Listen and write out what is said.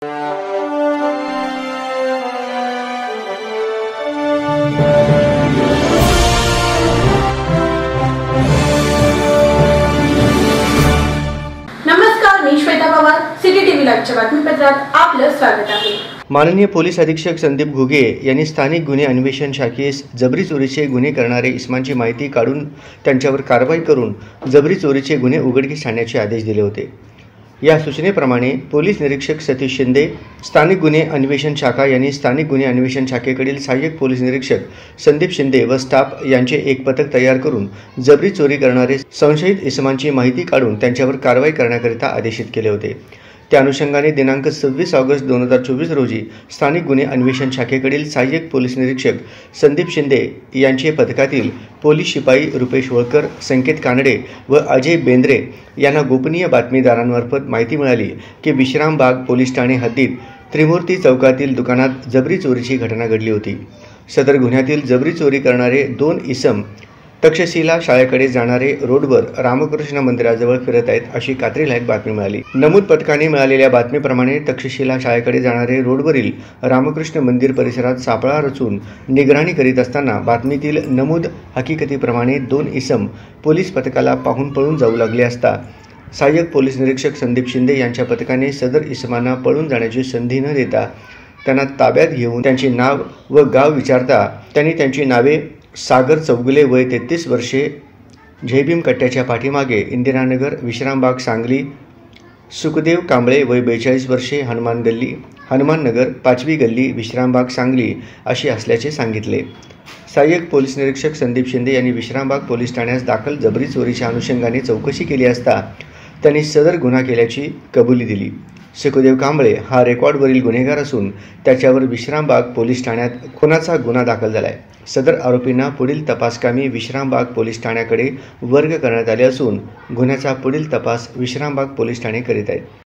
नमस्कार, मी Shweta Pawar, city TV लाईव्हच्या बातमीपत्रात आपलं स्वागत आहे। माननीय पोलीस अधीक्षक संदीप घुगे यांनी स्थानिक गुन्हे अन्वेषण शाखेस जबरी चोरीचे गुन्हे करणारे इसमांची माहिती काढून त्यांच्यावर कारवाई करून जबरी चोरीचे गुन्हे उघडकीस आणण्याचे आदेश दिले होते। या सूचनेप्रमाणे पोलीस निरीक्षक सतीश शिंदे, स्थानिक गुन्हे अन्वेषण शाखा यांनी स्थानिक गुन्हे अन्वेषण शाखेकडील सहाय्यक पोलीस निरीक्षक संदीप शिंदे व स्टाफ यांचे एक पथक तयार करून जबरी चोरी करणारे संशयित इसमांची माहिती काढून त्यांच्यावर कारवाई करण्याकरिता आदेशित केले होते। त्या अनुषंगाने दिनांक 26 ऑगस्ट 2024 रोजी स्थानिक गुन्हे अन्वेषण शाखेकडील सहाय्यक पोलीस निरीक्षक संदीप शिंदे यांचे पथकातील पोलीस शिपाई रुपेश होळकर, संकेत कानडे व अजय बेंद्रे यांना गोपनीय बातमीदारांमार्फत माहिती मिळाली की विश्रामबाग पोलीस ठाणे हद्दीत त्रिमूर्ती चौकातील दुकानात जबरी चोरीची घटना घडली होती। सदर गुन्ह्यातील जबरी चोरी करणारे 2 इसम तक्षशिला शाळेकडे जाणारे रोडवर रामकृष्ण मंदिराजवळ फिरत आहेत अशी खात्रीलायक बातमी मिळाली। नमूद पथकाने मिळालेल्या बातमीप्रमाणे तक्षशिला शाळेकडे जाणारे रोडवरील रामकृष्ण मंदिर परिसरात सापळा रचून निगराणी करीत असताना बातमीतील नमूद हकीकतीप्रमाणे 2 इसम पोलीस पथकाला पाहून पळून जाऊ लागले असता सहाय्यक पोलीस निरीक्षक संदीप शिंदे यांच्या पथकाने सदर इसमांना पळून जाण्याची संधी न देता त्यांना ताब्यात घेऊन त्यांचे नाव व गाव विचारता त्यांनी त्यांची नावे सागर चौगुले वय 33 वर्षे, जयभीम कट्ट्याच्या पाठीमागे इंदिरानगर विश्रामबाग सांगली, सुखदेव कांबळे वय 42 वर्षे, हनुमान गल्ली हनुमाननगर 5वी गल्ली विश्रामबाग सांगली अशी असल्याचे सांगितले। सहाय्यक पोलीस निरीक्षक संदीप शिंदे यांनी विश्रामबाग पोलीस ठाण्यास दाखल जबरी चोरीच्या अनुषंगाने चौकशी केली असता त्यांनी सदर गुन्हा केल्याची कबुली दिली। सुखदेव कांबळे हा रेकॉर्डवरील गुन्हेगार असून त्याच्यावर विश्रामबाग पोलीस ठाण्यात खुनाचा गुन्हा दाखल झाला आहे। सदर आरोपींना पुढील तपासकामी विश्रामबाग पोलीस ठाण्याकडे वर्ग करण्यात आले असून गुन्ह्याचा पुढील तपास विश्रामबाग पोलीस ठाणे करीत आहेत।